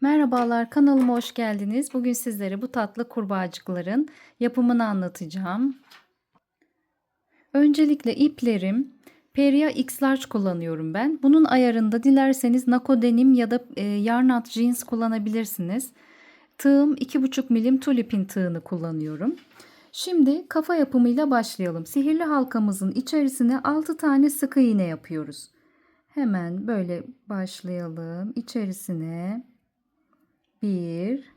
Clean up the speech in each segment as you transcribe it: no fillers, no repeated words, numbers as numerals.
Merhabalar, kanalıma hoş geldiniz. Bugün sizlere bu tatlı kurbağacıkların yapımını anlatacağım. Öncelikle iplerim Peria X Large kullanıyorum ben. Bunun ayarında dilerseniz Nako denim ya da Yarnat jeans kullanabilirsiniz. Tığım 2,5 milim tulipin tığını kullanıyorum. Şimdi kafa yapımıyla başlayalım. Sihirli halkamızın içerisine 6 tane sık iğne yapıyoruz. Hemen böyle başlayalım. İçerisine 1,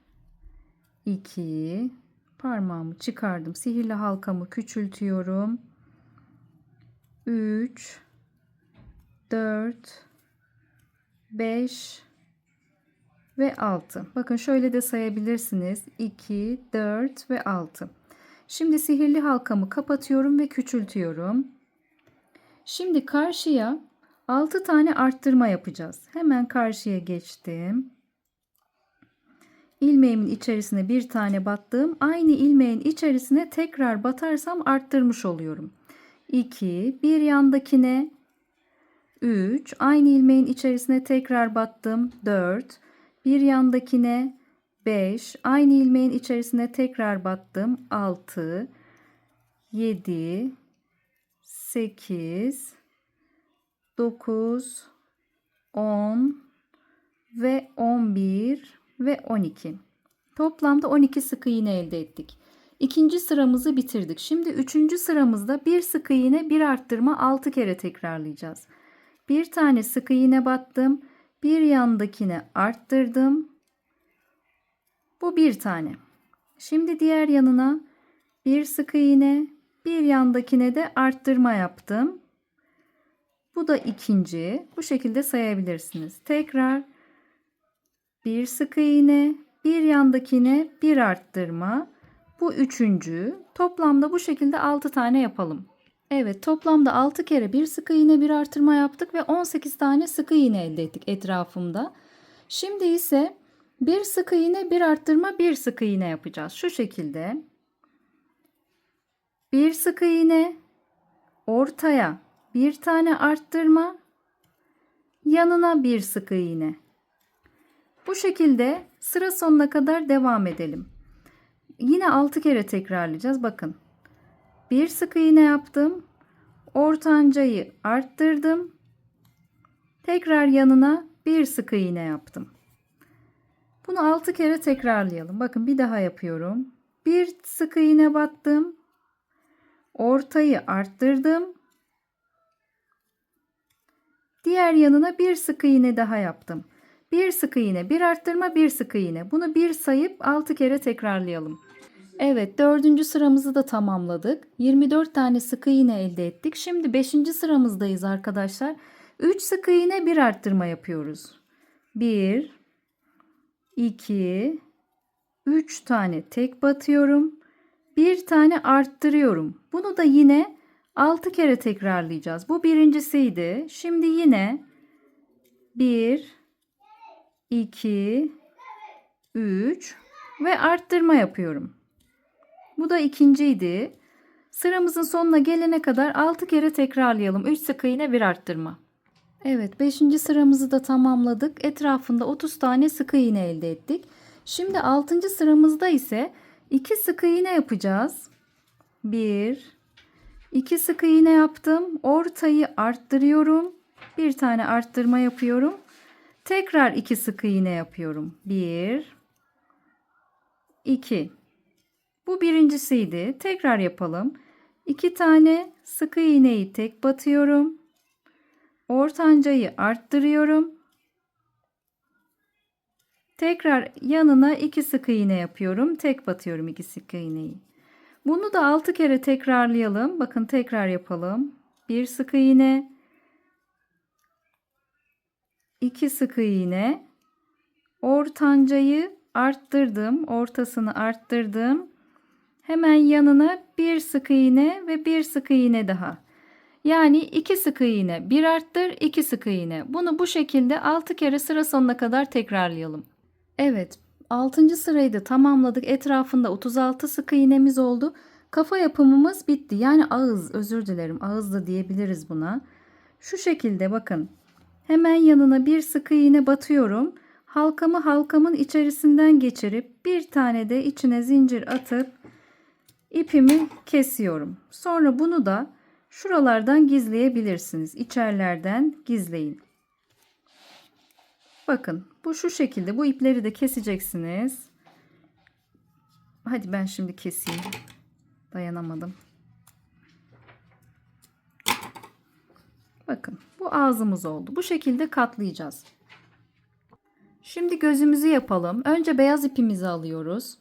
2, parmağımı çıkardım. Sihirli halkamı küçültüyorum. 3, 4, 5 ve 6. Bakın şöyle de sayabilirsiniz. 2, 4 ve 6. Şimdi sihirli halkamı kapatıyorum ve küçültüyorum. Şimdi karşıya 6 tane arttırma yapacağız. Hemen karşıya geçtim. İlmeğimin içerisine bir tane battım. Aynı ilmeğin içerisine tekrar batarsam arttırmış oluyorum. 2, bir yandakine 3, aynı ilmeğin içerisine tekrar battım. 4, bir yandakine 5, aynı ilmeğin içerisine tekrar battım. 6, 7, 8, 9, 10 ve 11 ve 12. Toplamda 12 sık iğne elde ettik. İkinci sıramızı bitirdik. Şimdi üçüncü sıramızda bir sık iğne bir arttırma 6 kere tekrarlayacağız. Bir tane sık iğne battım. Bir yandakine arttırdım. Bu bir tane. Şimdi diğer yanına bir sık iğne, bir yandakine de arttırma yaptım. Bu da ikinci. Bu şekilde sayabilirsiniz. Tekrar bir sık iğne, bir yandakine bir arttırma. Bu üçüncü. Toplamda bu şekilde 6 tane yapalım. Evet, toplamda 6 kere bir sık iğne bir artırma yaptık ve 18 tane sık iğne elde ettik etrafımda. Şimdi ise bir sık iğne bir arttırma bir sık iğne yapacağız. Şu şekilde. Bir sık iğne, ortaya bir tane arttırma, yanına bir sık iğne. Bu şekilde sıra sonuna kadar devam edelim. Yine 6 kere tekrarlayacağız. Bakın. Bir sık iğne yaptım. Ortancayı arttırdım. Tekrar yanına bir sık iğne yaptım. Bunu 6 kere tekrarlayalım. Bakın bir daha yapıyorum. Bir sık iğne battım. Ortayı arttırdım. Diğer yanına bir sık iğne daha yaptım. Bir sık iğne, bir arttırma, bir sık iğne. Bunu bir sayıp 6 kere tekrarlayalım. Evet, dördüncü sıramızı da tamamladık. 24 tane sık iğne elde ettik. Şimdi 5. sıramızdayız arkadaşlar. 3 sık iğne bir arttırma yapıyoruz. 1, 2, 3 tane tek batıyorum. Bir tane arttırıyorum. Bunu da yine 6 kere tekrarlayacağız. Bu birincisiydi. Şimdi yine 1, 2, 3 ve arttırma yapıyorum. Bu da ikinciydi. Sıramızın sonuna gelene kadar 6 kere tekrarlayalım. 3 sık iğne bir arttırma. Evet, 5. sıramızı da tamamladık. Etrafında 30 tane sık iğne elde ettik. Şimdi 6. sıramızda ise 2 sık iğne yapacağız. 1, 2 sık iğne yaptım. Ortayı arttırıyorum. Bir tane arttırma yapıyorum. Tekrar 2 sık iğne yapıyorum. 1, 2. Bu birincisiydi. Tekrar yapalım. 2 tane sık iğneyi tek batıyorum. Ortancayı arttırıyorum. Tekrar yanına 2 sık iğne yapıyorum. Tek batıyorum 2 sık iğneyi. Bunu da 6 kere tekrarlayalım. Bakın tekrar yapalım. 1 sık iğne, 2 sık iğne, ortancayı arttırdım, ortasını arttırdım. Hemen yanına bir sık iğne ve bir sık iğne daha. Yani 2 sık iğne, bir arttır, 2 sık iğne. Bunu bu şekilde 6 kere sıra sonuna kadar tekrarlayalım. Evet, 6. sırayı da tamamladık. Etrafında 36 sık iğnemiz oldu. Kafa yapımımız bitti. Yani ağız, özür dilerim, ağız da diyebiliriz buna. Şu şekilde bakın. Hemen yanına bir sık iğne batıyorum. halkamı halkamın içerisinden geçirip bir tane de içine zincir atıp ipimi kesiyorum. Sonra bunu da şuralardan gizleyebilirsiniz. İçerlerden gizleyin. Bakın bu şu şekilde, bu ipleri de keseceksiniz. Hadi ben şimdi keseyim. Dayanamadım. Bakın bu ağzımız oldu. Bu şekilde katlayacağız. Şimdi gözümüzü yapalım. Önce beyaz ipimizi alıyoruz.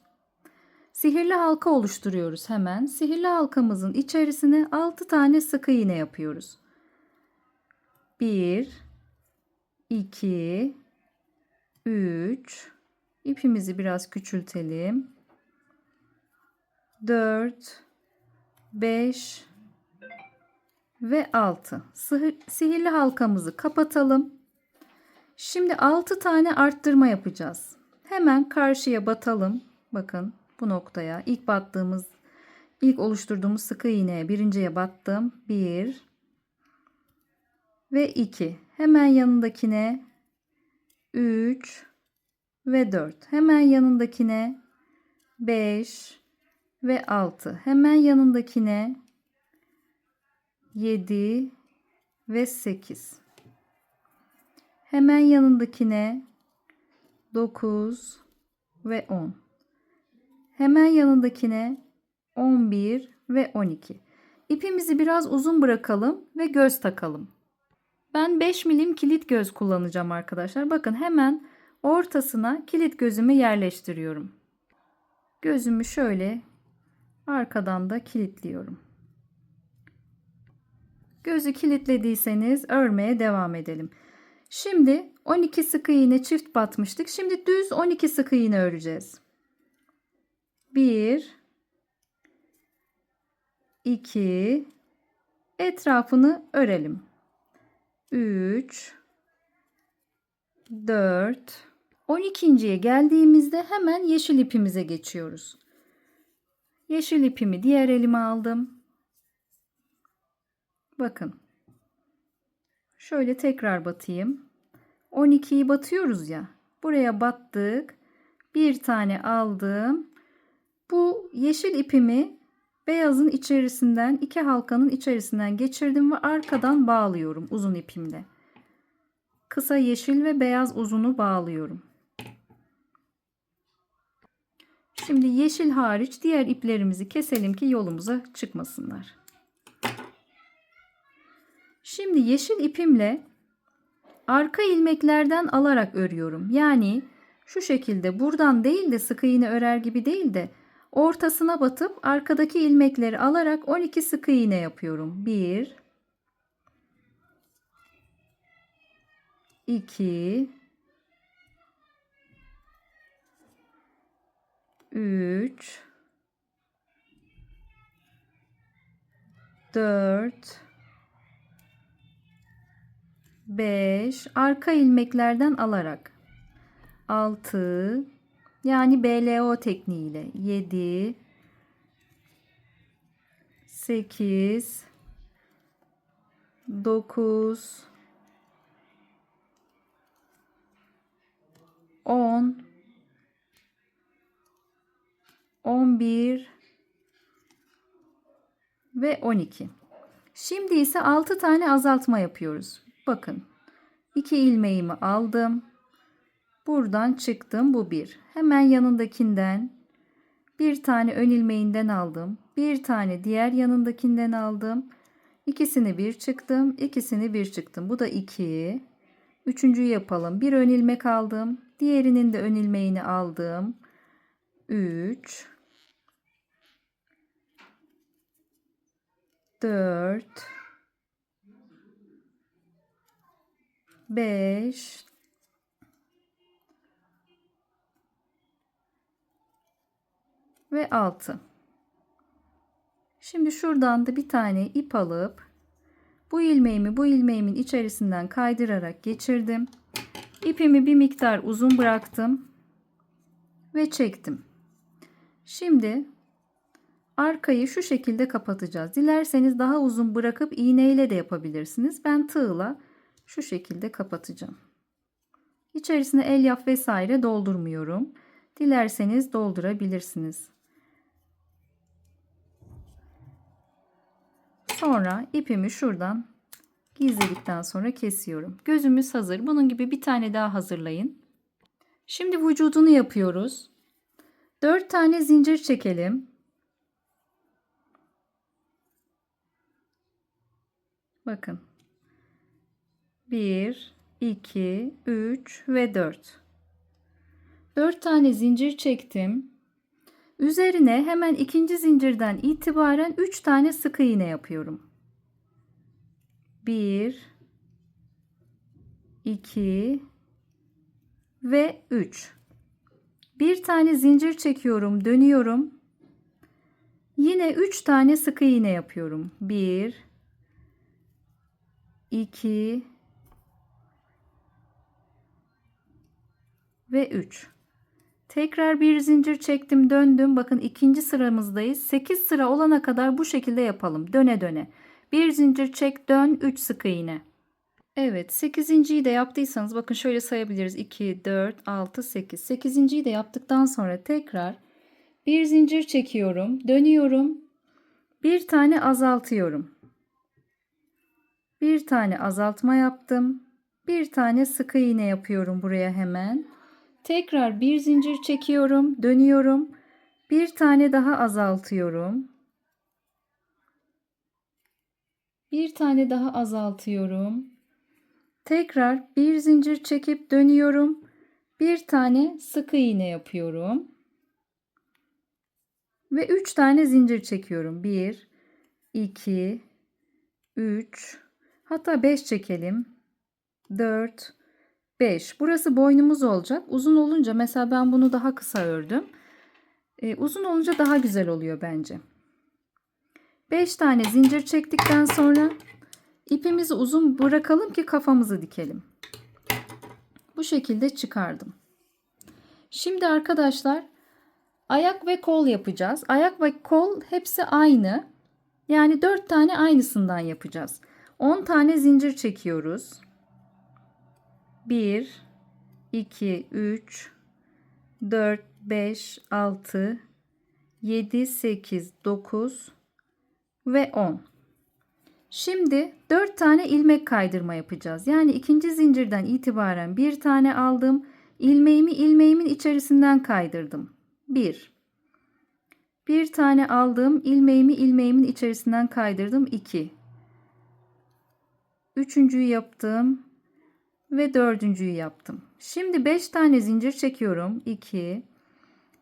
Sihirli halka oluşturuyoruz hemen. Sihirli halkamızın içerisine 6 tane sık iğne yapıyoruz. 1 2 3 ipimizi biraz küçültelim. 4 5 ve 6. Sihirli halkamızı kapatalım. Şimdi 6 tane arttırma yapacağız. Hemen karşıya batalım. Bakın bu noktaya ilk oluşturduğumuz sık iğneye birinciye battım. 1 ve 2. Hemen yanındakine 3 ve 4. Hemen yanındakine 5 ve 6. Hemen yanındakine 7 ve 8. Hemen yanındakine 9 ve 10. Hemen yanındakine 11 ve 12. İpimizi biraz uzun bırakalım ve göz takalım. Ben 5 milim kilit göz kullanacağım arkadaşlar. Bakın hemen ortasına kilit gözümü yerleştiriyorum. Gözümü şöyle arkadan da kilitliyorum. Gözü kilitlediyseniz örmeye devam edelim. Şimdi 12 sık iğne çift batmıştık. Şimdi düz 12 sık iğne öreceğiz. 1 2 etrafını örelim. 3 4 12.'ye geldiğimizde hemen yeşil ipimize geçiyoruz. Yeşil ipimi diğer elime aldım. Bakın. Şöyle tekrar batayım. 12'yi batıyoruz ya. Buraya battık. Bir tane aldım. Bu yeşil ipimi beyazın içerisinden, iki halkanın içerisinden geçirdim ve arkadan bağlıyorum uzun ipimle. Kısa yeşil ve beyaz uzunu bağlıyorum. Şimdi yeşil hariç diğer iplerimizi keselim ki yolumuza çıkmasınlar. Şimdi yeşil ipimle arka ilmeklerden alarak örüyorum. Yani şu şekilde buradan değil de sık iğne örer gibi değil de ortasına batıp arkadaki ilmekleri alarak 12 sık iğne yapıyorum. 1 2 3 4 5 arka ilmeklerden alarak 6 yani BLO tekniğiyle 7 8 9 10 11 ve 12. Şimdi ise 6 tane azaltma yapıyoruz. Bakın 2 ilmeğimi aldım. Buradan çıktım. Bu bir. Hemen yanındakinden bir tane ön ilmeğinden aldım. Bir tane diğer yanındakinden aldım. İkisini bir çıktım. İkisini bir çıktım. Bu da 2. Üçüncüyü yapalım. Bir ön ilmek aldım. Diğerinin de ön ilmeğini aldım. 3 4 5 ve 6. Şimdi şuradan da bir tane ip alıp bu ilmeğimi bu ilmeğimin içerisinden kaydırarak geçirdim. İpimi bir miktar uzun bıraktım ve çektim. Şimdi arkayı şu şekilde kapatacağız. Dilerseniz daha uzun bırakıp iğneyle de yapabilirsiniz. Ben tığla şu şekilde kapatacağım. İçerisine elyaf vesaire doldurmuyorum. Dilerseniz doldurabilirsiniz. Sonra ipimi şuradan gizledikten sonra kesiyorum. Gözümüz hazır. Bunun gibi bir tane daha hazırlayın. Şimdi vücudunu yapıyoruz. 4 tane zincir çekelim. Bakın. 1, 2, 3 ve 4. 4 tane zincir çektim. Üzerine hemen ikinci zincirden itibaren 3 tane sık iğne yapıyorum. 1, 2 ve 3. Bir tane zincir çekiyorum, dönüyorum. Yine 3 tane sık iğne yapıyorum. 1, 2 ve 3. Tekrar bir zincir çektim, döndüm. Bakın ikinci sıramızdayız. 8 sıra olana kadar bu şekilde yapalım. Döne döne. Bir zincir çek, dön, 3 sık iğne. Evet, 8.'yi de yaptıysanız bakın şöyle sayabiliriz. 2, 4, 6, 8. 8.'yi de yaptıktan sonra tekrar bir zincir çekiyorum, dönüyorum. Bir tane azaltıyorum. Bir tane azaltma yaptım. Bir tane sık iğne yapıyorum buraya hemen. Tekrar bir zincir çekiyorum, dönüyorum. Bir tane daha azaltıyorum. Bir tane daha azaltıyorum. Tekrar bir zincir çekip dönüyorum. Bir tane sık iğne yapıyorum. Ve 3 tane zincir çekiyorum. 1, 2, 3, hatta 5 çekelim. 4, 5. Burası boynumuz olacak. Uzun olunca mesela ben bunu daha kısa ördüm. Uzun olunca daha güzel oluyor bence. 5 tane zincir çektikten sonra ipimizi uzun bırakalım ki kafamızı dikelim. Bu şekilde çıkardım. Şimdi arkadaşlar ayak ve kol yapacağız. Ayak ve kol hepsi aynı. Yani 4 tane aynısından yapacağız. 10 tane zincir çekiyoruz. 1, 2, 3, 4, 5, 6, 7, 8, 9 ve 10. Şimdi 4 tane ilmek kaydırma yapacağız. Yani ikinci zincirden itibaren bir tane aldım. İlmeğimi ilmeğimin içerisinden kaydırdım. 1. Bir tane aldım. İlmeğimi ilmeğimin içerisinden kaydırdım. 2. Üçüncüyü yaptım. Ve dördüncüyü yaptım. Şimdi 5 tane zincir çekiyorum. 2,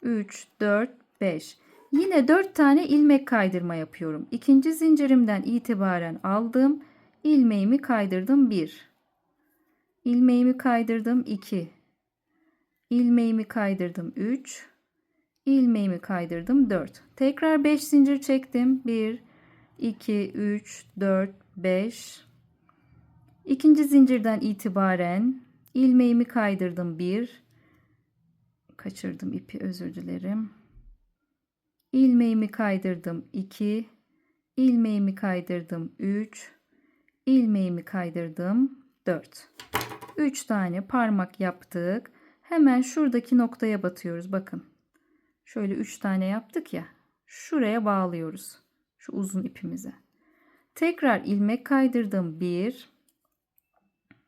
3, 4, 5. Yine 4 tane ilmek kaydırma yapıyorum. İkinci zincirimden itibaren aldım. İlmeğimi kaydırdım 1. İlmeğimi kaydırdım 2. İlmeğimi kaydırdım 3. İlmeğimi kaydırdım 4. Tekrar 5 zincir çektim. 1, 2, 3, 4, 5. İkinci zincirden itibaren ilmeğimi kaydırdım 1. Kaçırdım ipi, özür dilerim. İlmeğimi kaydırdım 2. İlmeğimi kaydırdım 3. İlmeğimi kaydırdım 4. 3 tane parmak yaptık. Hemen şuradaki noktaya batıyoruz. Bakın. Şöyle 3 tane yaptık ya. Şuraya bağlıyoruz. Şu uzun ipimize. Tekrar ilmek kaydırdım 1.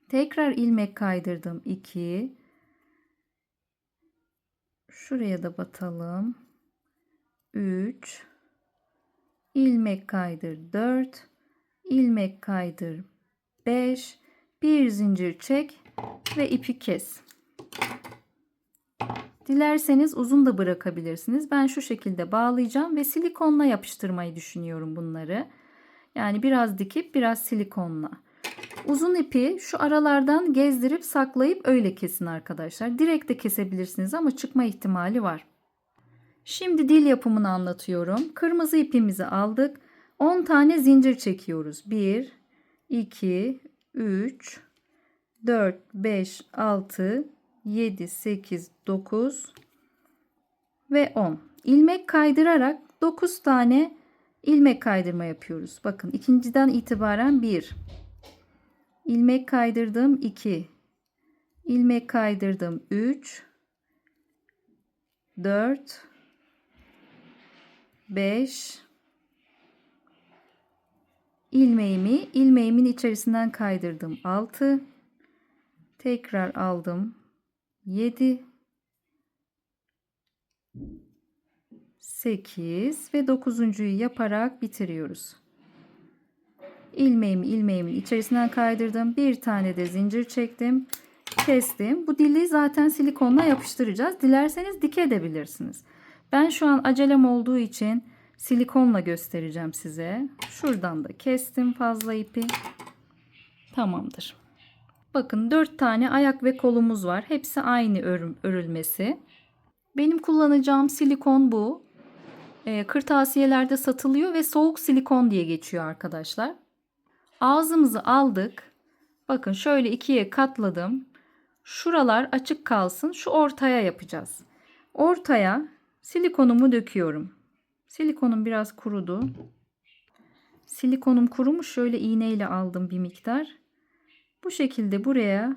Tekrar ilmek kaydırdım 2. Şuraya da batalım. 3. İlmek kaydır 4. İlmek kaydır 5. Bir zincir çek ve ipi kes. Dilerseniz uzun da bırakabilirsiniz. Ben şu şekilde bağlayacağım ve silikonla yapıştırmayı düşünüyorum bunları. Yani biraz dikip biraz silikonla. Uzun ipi şu aralardan gezdirip saklayıp öyle kesin arkadaşlar. Direkt de kesebilirsiniz ama çıkma ihtimali var. Şimdi dil yapımını anlatıyorum. Kırmızı ipimizi aldık. 10 tane zincir çekiyoruz. 1, 2, 3, 4, 5, 6, 7, 8, 9 ve 10. İlmek kaydırarak 9 tane ilmek kaydırma yapıyoruz. Bakın ikinciden itibaren 1. İlmek kaydırdım 2. ilmek kaydırdım. 3, 4, 5, ilmeğimin içerisinden kaydırdım. 6, tekrar aldım. 7, 8 ve 9'uncuyu yaparak bitiriyoruz. İlmeğimin içerisinden kaydırdım. Bir tane de zincir çektim. Kestim. Bu dili zaten silikonla yapıştıracağız. Dilerseniz dikebilirsiniz. Ben şu an acelem olduğu için silikonla göstereceğim size. Şuradan da kestim fazla ipi. Tamamdır. Bakın 4 tane ayak ve kolumuz var. Hepsi aynı örülmesi. Benim kullanacağım silikon bu. Kırtasiyelerde satılıyor ve soğuk silikon diye geçiyor arkadaşlar. Ağzımızı aldık. Bakın şöyle ikiye katladım. Şuralar açık kalsın. Şu ortaya yapacağız. Ortaya silikonumu döküyorum. Silikonum biraz kurudu. Silikonum kurumuş. Şöyle iğneyle aldım bir miktar. Bu şekilde buraya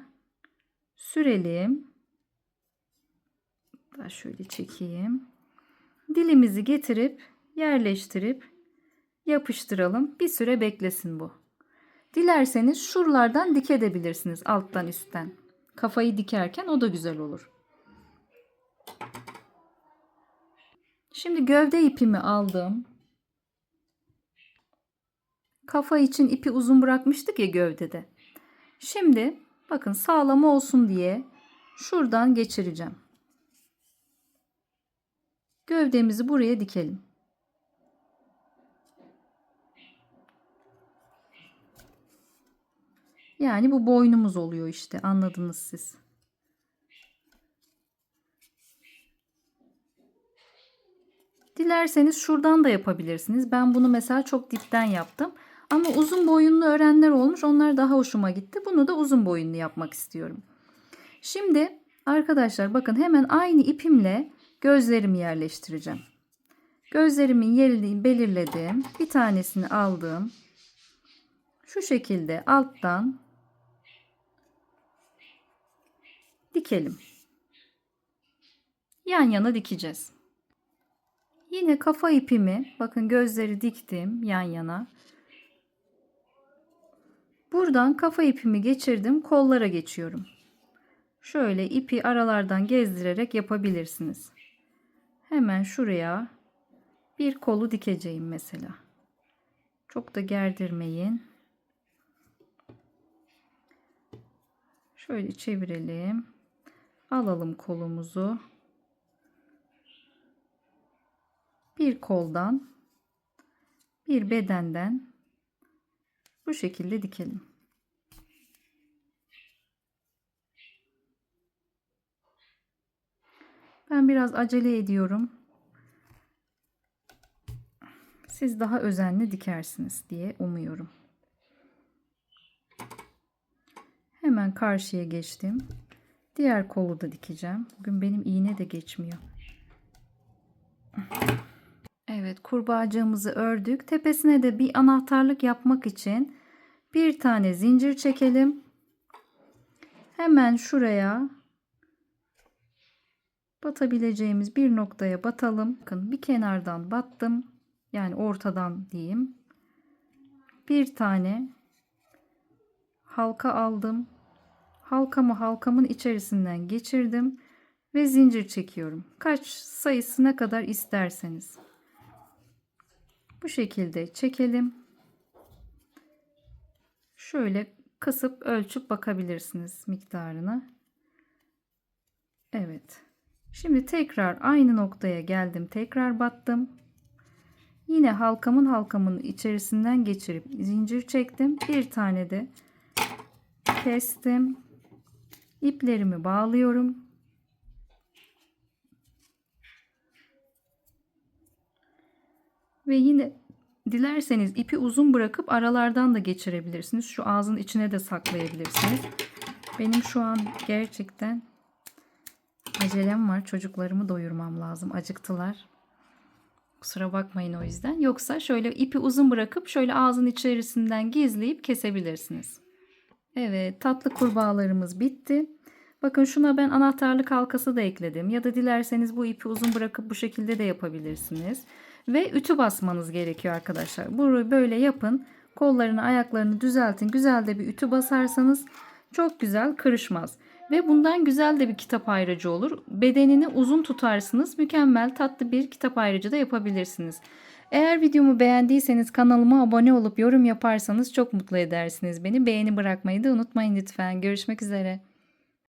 sürelim. Daha şöyle çekeyim. Dilimizi getirip yerleştirip yapıştıralım. Bir süre beklesin bu. Dilerseniz şuralardan dikebilirsiniz alttan üstten. Kafayı dikerken o da güzel olur. Şimdi gövde ipimi aldım. Kafa için ipi uzun bırakmıştık ya gövdede. Şimdi bakın sağlam olsun diye şuradan geçireceğim. Gövdemizi buraya dikelim. Yani bu boynumuz oluyor işte, anladınız siz. Dilerseniz şuradan da yapabilirsiniz. Ben bunu mesela çok dipten yaptım. Ama uzun boyunlu örenler olmuş. Onlar daha hoşuma gitti. Bunu da uzun boyunlu yapmak istiyorum. Şimdi arkadaşlar bakın hemen aynı ipimle gözlerimi yerleştireceğim. Gözlerimin yerini belirledim. Bir tanesini aldım. Şu şekilde alttan dikelim. Yan yana dikeceğiz. Yine kafa ipimi, bakın gözleri diktim yan yana. Buradan kafa ipimi geçirdim, kollara geçiyorum. Şöyle ipi aralardan gezdirerek yapabilirsiniz. Hemen şuraya bir kolu dikeceğim mesela. Çok da gerdirmeyin. Şöyle çevirelim. Alalım kolumuzu. Bir koldan, bir bedenden bu şekilde dikelim. Ben biraz acele ediyorum. Siz daha özenli dikersiniz diye umuyorum. Hemen karşıya geçtim. Diğer kolu da dikeceğim. Bugün benim iğne de geçmiyor. Evet, kurbağacığımızı ördük. Tepesine de bir anahtarlık yapmak için bir tane zincir çekelim. Hemen şuraya batabileceğimiz bir noktaya batalım. Bakın bir kenardan battım. Yani ortadan diyeyim. Bir tane halka aldım. Halkamın içerisinden geçirdim ve zincir çekiyorum. Kaç sayısı ne kadar isterseniz. Bu şekilde çekelim. Şöyle kısıp ölçüp bakabilirsiniz miktarını. Evet. Şimdi tekrar aynı noktaya geldim. Tekrar battım. Yine halkamın içerisinden geçirip zincir çektim. Bir tane de kestim. İplerimi bağlıyorum. Ve yine dilerseniz ipi uzun bırakıp aralardan da geçirebilirsiniz. Şu ağzın içine de saklayabilirsiniz. Benim şu an gerçekten acelem var. Çocuklarımı doyurmam lazım. Acıktılar. Kusura bakmayın o yüzden. Yoksa şöyle ipi uzun bırakıp şöyle ağzın içerisinden gizleyip kesebilirsiniz. Evet, tatlı kurbağalarımız bitti. Bakın şuna ben anahtarlık halkası da ekledim. Ya da dilerseniz bu ipi uzun bırakıp bu şekilde de yapabilirsiniz. Ve ütü basmanız gerekiyor arkadaşlar. Bunu böyle yapın. Kollarını, ayaklarını düzeltin. Güzel de bir ütü basarsanız çok güzel kırışmaz. Ve bundan güzel de bir kitap ayracı olur. Bedenini uzun tutarsınız. Mükemmel tatlı bir kitap ayracı da yapabilirsiniz. Eğer videomu beğendiyseniz kanalıma abone olup yorum yaparsanız çok mutlu edersiniz beni. Beğeni bırakmayı da unutmayın lütfen. Görüşmek üzere.